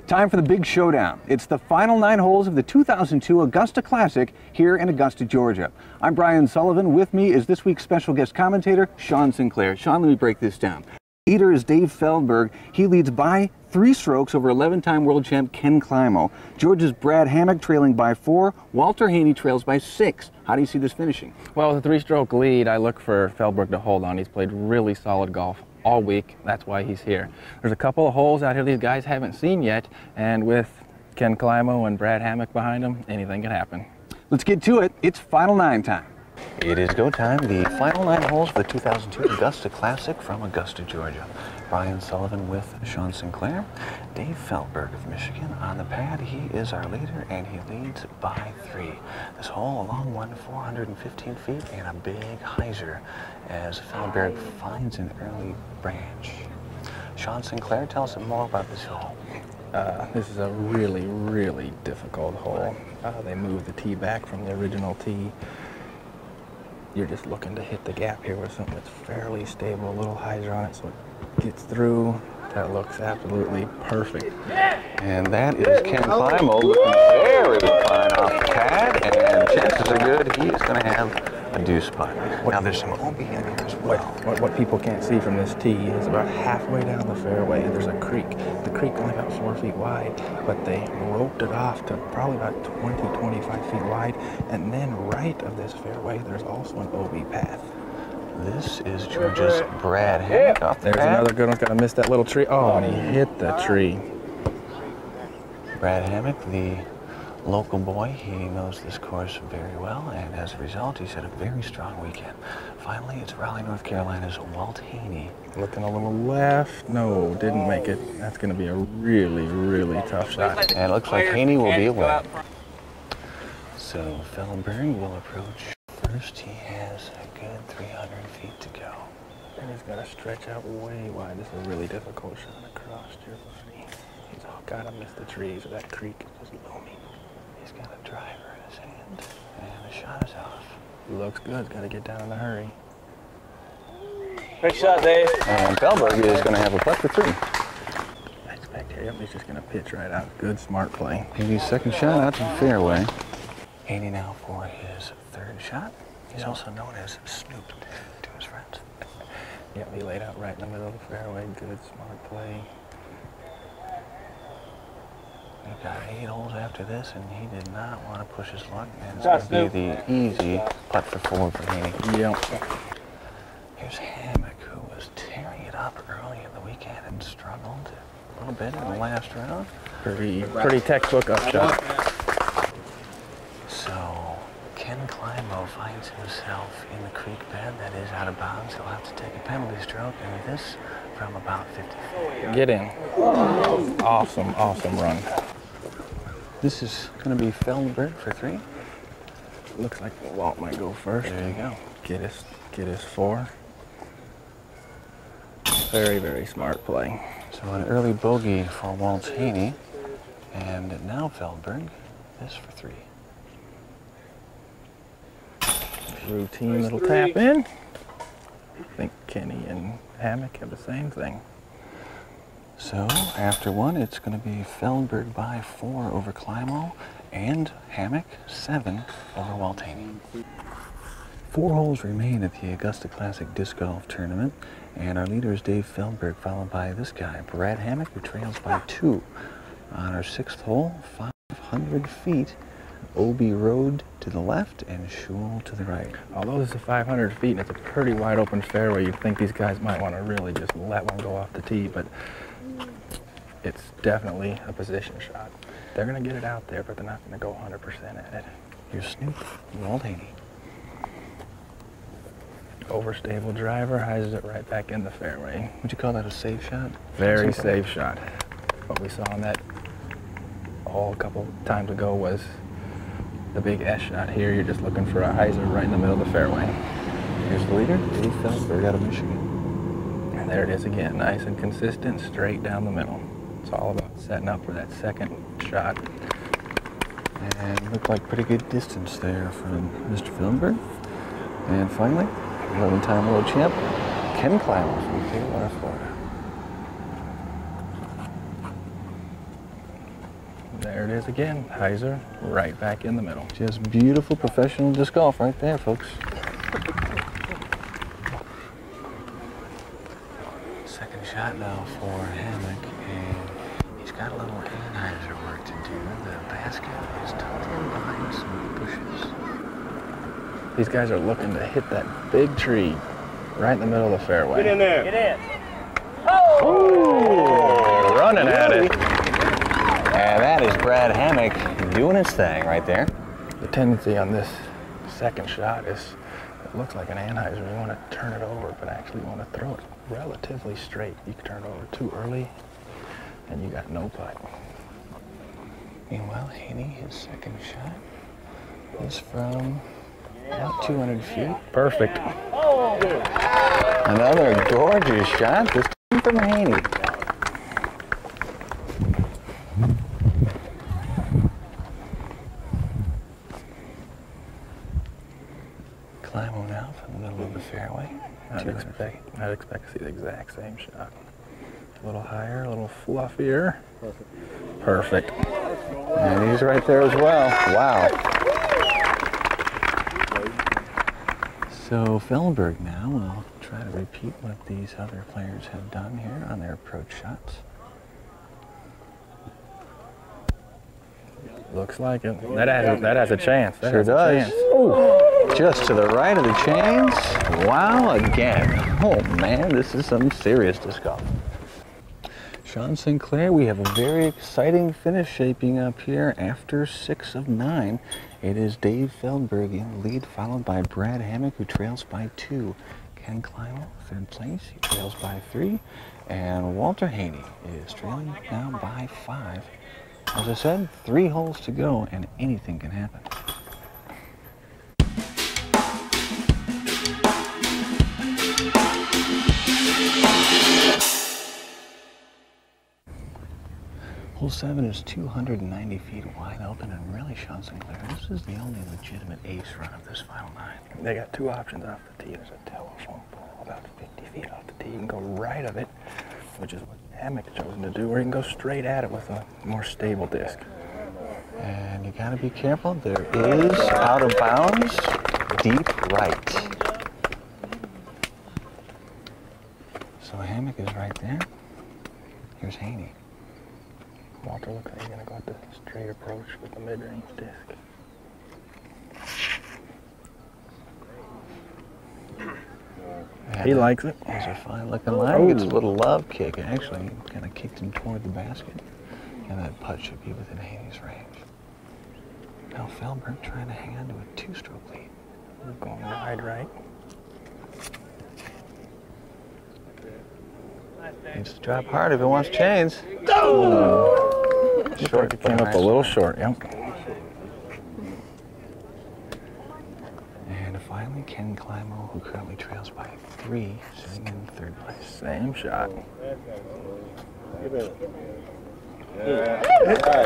Time for the big showdown. It's the final 9 holes of the 2002 Augusta Classic here in Augusta, Georgia. I'm Brian Sullivan. With me is this week's special guest commentator, Sean Sinclair. Sean, let me break this down. Leader is Dave Feldberg. He leads by 3 strokes over 11-time world champ Ken Climo. Georgia's Brad Hammock trailing by 4. Walter Haney trails by 6. How do you see this finishing? Well, with a 3-stroke lead, I look for Feldberg to hold on. He's played really solid golf all week. That's why he's here. There's a couple of holes out here these guys haven't seen yet, and with Ken Climo and Brad Hammock behind him, anything can happen. Let's get to it. It's Final 9 time. It is go time. The final 9 holes for the 2002 Augusta Classic from Augusta, Georgia. Brian Sullivan with Sean Sinclair. Dave Feldberg of Michigan on the pad. He is our leader, and he leads by 3. This hole, a long one, 415 feet, and a big hyzer as Feldberg finds an early branch. Sean Sinclair, tell us more about this hole. This is a really, really difficult hole. They moved the tee back from the original tee. You're just looking to hit the gap here with something that's fairly stable, a little hyzer on it so it gets through. That looks absolutely perfect. And that is Ken Climo looking very fine off the pad, and chances are good he is going to have a deuce putt. Now there's some OB in here as well. What people can't see from this tee is about halfway down the fairway there's a creek. The creek only about 4 feet wide, but they roped it off to probably about 20-25 feet wide, and then right of this fairway there's also an OB path. This is Georgia's Brad Hammock off the There's pad. another good one. Got to miss that little tree. Oh, and he hit the tree. Brad Hammock, the local boy, he knows this course very well, and as a result, he's had a very strong weekend. Finally, it's Raleigh, North Carolina's Walt Haney. Looking a little left. No, didn't make it. That's going to be a really, really tough shot. And it looks like Haney will be away. So Feldberg will approach first. He has a good 300 feet to go. And he's got to stretch out way wide. This is a really difficult shot across your body. He's got to miss the trees, or that creek is just looming. He's got a driver in his hand, and the shot is off. Looks good. Got to get down in a hurry. Great shot, Dave. And Feldberg is going to have a putt for 3. I expect him. He's just going to pitch right out. Good, smart play. Haney's second shot out to the fairway. Haney now for his 3rd shot. He's also known as Snoop to his friends. Yep, he laid out right in the middle of the fairway. Good, smart play. We've got 8 holes after this, and he did not want to push his luck. And it's going to be the easy putt for 4 for Haney. Yep. Here's Hammock, who was tearing it up early in the weekend and struggled a little bit in the last round. Pretty textbook upshot. So Ken Climo finds himself in the creek bed that is out of bounds. He'll have to take a penalty stroke, and this from about 50 feet. Get in. Awesome, awesome run. This is going to be Feldberg for 3. Looks like Walt might go first. There you go. Get his 4. Very, very smart play. So an early bogey for Walt Haney, and now Feldberg, this for 3. Routine little tap in. I think Kenny and Hammock have the same thing. So after 1, it's going to be Feldberg by 4 over Climo, and Hammock 7 over Walt Haney. 4 holes remain at the Augusta Classic Disc Golf Tournament, and our leader is Dave Feldberg, followed by this guy, Brad Hammock, who trails by 2. On our 6th hole, 500 feet, OB Road to the left and Shul to the right. Although this is 500 feet and it's a pretty wide open fairway, you'd think these guys might want to really just let one go off the tee, but it's definitely a position shot. They're going to get it out there, but they're not going to go 100% at it. Here's Snoop, Walt Haney. Overstable driver, hyzes it right back in the fairway. Would you call that a safe shot? Very safe shot. What we saw on that hole a couple times ago was the big S shot. Here you're just looking for a hyzer right in the middle of the fairway. Here's the leader, Dave Feldberg out of Michigan. And there it is again, nice and consistent, straight down the middle. It's all about setting up for that second shot. And looked like pretty good distance there from Mr. Feldberg. And finally, 11-time world champ, Ken Climo from Clearwater, Florida. There it is again. Hyzer right back in the middle. Just beautiful professional disc golf right there, folks. Second shot now for Hammock, and he's got a little Anheuser work to do. The basket is tucked in behind some bushes. These guys are looking to hit that big tree right in the middle of the fairway. Get in there. Get in. Oh! Running at it. And that is Brad Hammock doing his thing right there. The tendency on this second shot is, it looks like an Anheuser. You want to turn it over, but actually you want to throw it relatively straight. You can turn it over too early, and you got no putt. Meanwhile, Haney, his second shot is from about 200 feet. Perfect. Another gorgeous shot, this time from Haney. Climo now from the middle of the fairway. I'd expect to see the exact same shot. A little higher, a little fluffier. Perfect. And he's right there as well. Wow. So Fellenberg now will try to repeat what these other players have done here on their approach shots. Looks like it. That has a chance. That Sure has a does. chance. Ooh, just to the right of the chains. Wow, again. Oh man, this is some serious disc golf. Sean Sinclair, we have a very exciting finish shaping up here after 6 of 9. It is Dave Feldberg in the lead, followed by Brad Hammock, who trails by 2. Ken Climo, third place, he trails by 3. And Walter Haney is trailing now by 5. As I said, 3 holes to go, and anything can happen. Hole 7 is 290 feet wide open, and really, Sean Sinclair, this is the only legitimate ace run of this final 9. They got 2 options off the tee. There's a telephone pole about 50 feet off the tee. You can go right of it, which is what Hammock has chosen to do, or you can go straight at it with a more stable disc. And you gotta be careful. There is out of bounds, deep right. So Hammock is right there. Here's Haney. Walter looks like he's going to go with the straight approach with the mid-range disc. He likes it. Those are fine looking line. Gets a little love kick, actually. Kind of kicked him toward the basket. And that putt should be within Haney's range. Now Feldberg trying to hang on to a 2-stroke lead. We're going wide right. Needs to drop hard if it wants chains. Short, it came up a little short, yep. And finally, Ken Climo, who currently trails by 3, sitting in 3rd place. Same shot.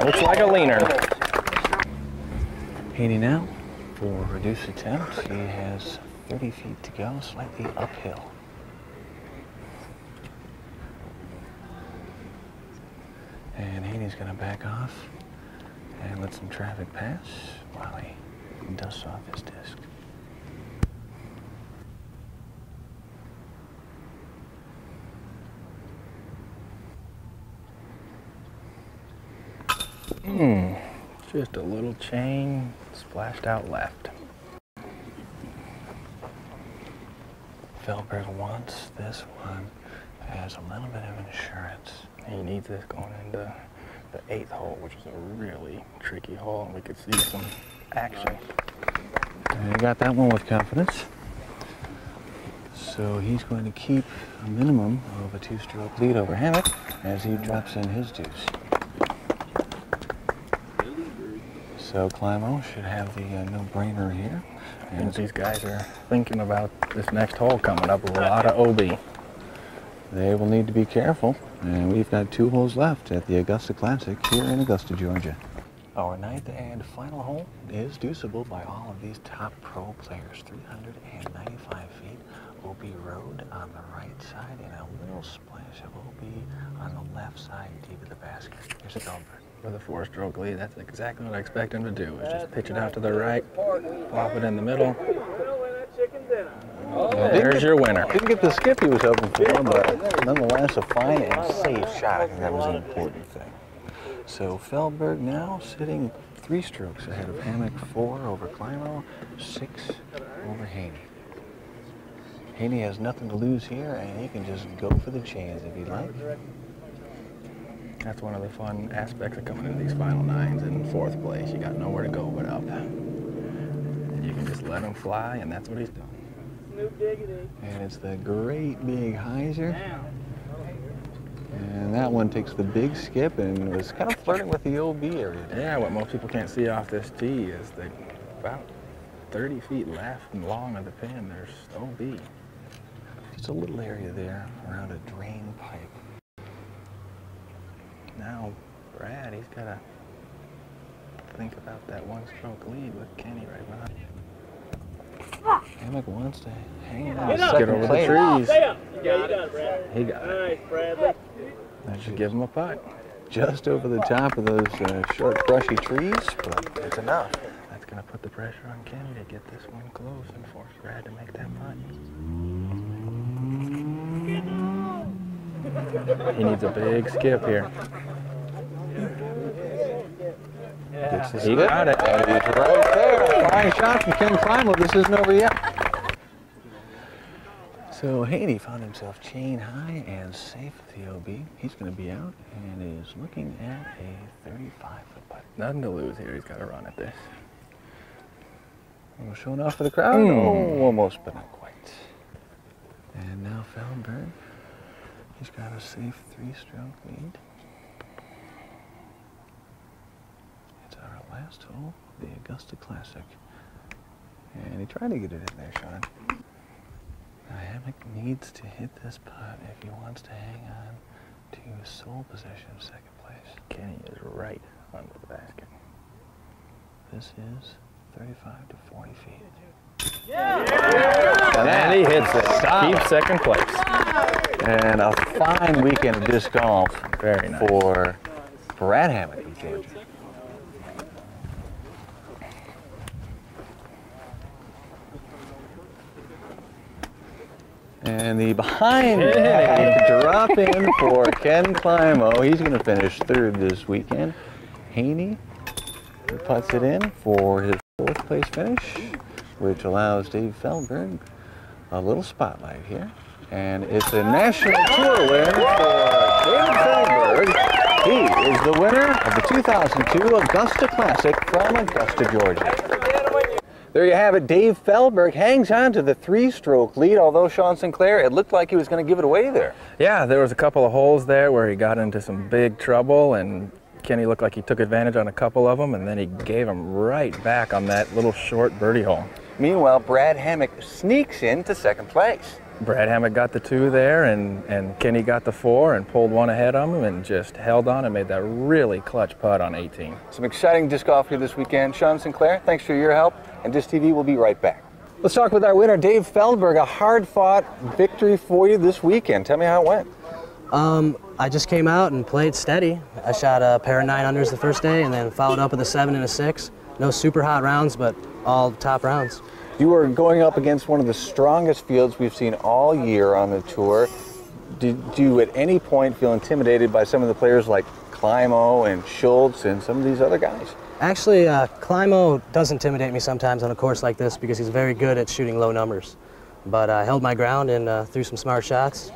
Looks like a leaner. Haney now, for reduced attempt, he has 30 feet to go, slightly uphill. And Haney's going to back off and let some traffic pass while he dusts off his disc. Just a little chain splashed out left. Feldberg wants this one as a little bit of insurance. He needs this going into the 8th hole, which is a really tricky hole, and we could see some action. And he got that one with confidence. So he's going to keep a minimum of a 2-stroke lead over Hammock as he drops in his deuce. So Climo should have the no-brainer here. And these guys are thinking about this next hole coming up with a lot of OB. They will need to be careful. And we've got 2 holes left at the Augusta Classic here in Augusta, Georgia. Our 9th and final hole is deuceable by all of these top pro players. 395 feet, OB road on the right side, and a little splash of OB on the left side deep of the basket. Here's a Feldberg. with a 4-stroke lead. That's exactly what I expect him to do, is just pitch it out to the right, plop it in the middle. There's your winner. Didn't get the skip he was hoping for, but nonetheless a fine and safe shot. I think that was an important thing. So Feldberg now sitting 3 strokes ahead of Hammock, 4 over Climo, 6 over Haney. Haney has nothing to lose here, and he can just go for the chance if he'd like. That's one of the fun aspects of coming into these final 9s in 4th place. You got nowhere to go but up. And you can just let him fly, and that's what he's doing. And it's the great big hyzer. And that one takes the big skip and was kind of flirting with the OB area. Yeah, what most people can't see off this tee is that about 30 feet left and long of the pin, there's OB. Just a little area there around a drain pipe. Now, Brad, he's got to think about that 1-stroke lead with Kenny right behind him. Hammock wants to hang on. Get over the trees. Yeah, you got it, Brad. He got it. Nice, Bradley. That should give him a putt. Just over the top of those short, brushy trees, but it's enough. That's going to put the pressure on Kenny to get this one close and force Brad to make that putt. He needs a big skip here. He got it. And he's right there. Fine shot from Ken Climo. This isn't over yet. So Haney found himself chain high and safe at the OB. He's going to be out and is looking at a 35-foot putt. Nothing to lose here. He's got to run at this. Showing off for the crowd? Oh, almost, but not quite. And now Feldberg. He's got a safe 3-stroke lead. It's our last hole, the Augusta Classic. And he tried to get it in there, Sean. Now Hammock needs to hit this putt if he wants to hang on to his sole possession of 2nd place. Kenny is right under the basket. This is 35 to 40 feet. And he hits it. Keeps 2nd place. And a fine weekend of disc golf. Very nice. For Brad Hammock of Georgia. And the behind drop in for Ken Climo. He's going to finish 3rd this weekend. Haney puts it in for his 4th place finish, which allows Dave Feldberg a little spotlight here. And it's a national tour win for David Feldberg. He is the winner of the 2002 Augusta Classic from Augusta, Georgia. There you have it. Dave Feldberg hangs on to the 3-stroke lead, although Sean Sinclair, it looked like he was going to give it away there. Yeah, there was a couple of holes there where he got into some big trouble, and Kenny looked like he took advantage on a couple of them, and then he gave him right back on that little short birdie hole. Meanwhile, Brad Hammock sneaks into 2nd place. Brad Hammock got the 2 there, and Kenny got the 4 and pulled one ahead of him and just held on and made that really clutch putt on 18. Some exciting disc golf here this weekend. Sean Sinclair, thanks for your help, and Disctv will be right back. Let's talk with our winner, Dave Feldberg. A hard-fought victory for you this weekend. Tell me how it went. I just came out and played steady. I shot a pair of 9-unders the first day and then followed up with a 7 and a 6. No super hot rounds, but all top rounds. You were going up against one of the strongest fields we've seen all year on the tour. Did you at any point feel intimidated by some of the players like Climo and Schultz and some of these other guys? Actually, Climo does intimidate me sometimes on a course like this because he's very good at shooting low numbers. But I held my ground and threw some smart shots.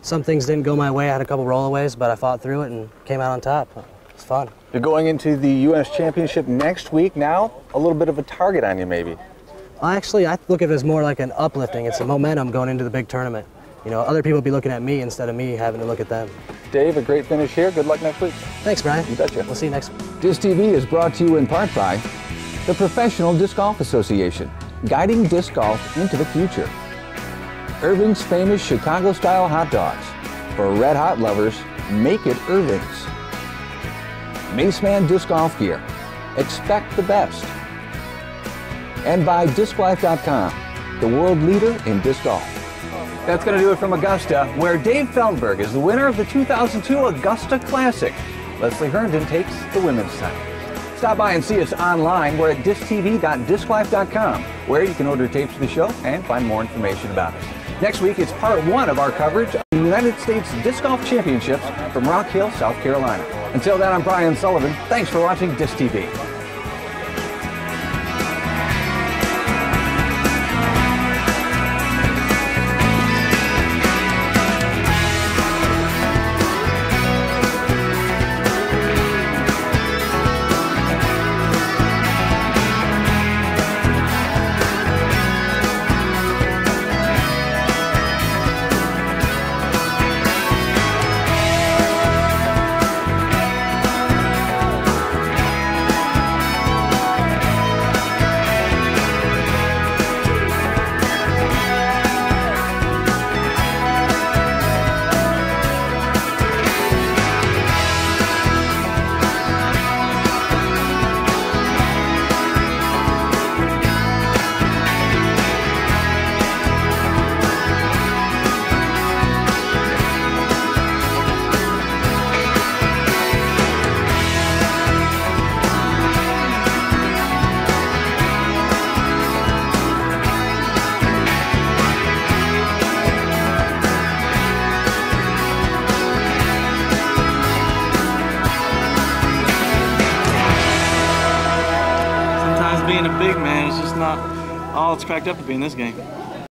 Some things didn't go my way. I had a couple rollaways, but I fought through it and came out on top. It's fun. You're going into the U.S. Championship next week now. A little bit of a target on you, maybe. Actually, I look at it as more like an uplifting. It's a momentum going into the big tournament. You know, other people will be looking at me instead of me having to look at them. Dave, a great finish here. Good luck next week. Thanks, Brian. You betcha. We'll see you next week. Disctv is brought to you in part by the Professional Disc Golf Association, guiding disc golf into the future. Irving's famous Chicago-style hot dogs. For red hot lovers, make it Irving's. Maceman Disc Golf Gear. Expect the best. And by DiscLife.com, the world leader in disc golf. That's going to do it from Augusta, where Dave Feldberg is the winner of the 2002 Augusta Classic. Leslie Herndon takes the women's title. Stop by and see us online. We're at disctv.disclife.com, where you can order tapes of the show and find more information about us. Next week, it's part 1 of our coverage of the United States Disc Golf Championships from Rock Hill, South Carolina. Until then, I'm Brian Sullivan. Thanks for watching Disc TV. Being a big man is just not all it's cracked up to be in this game.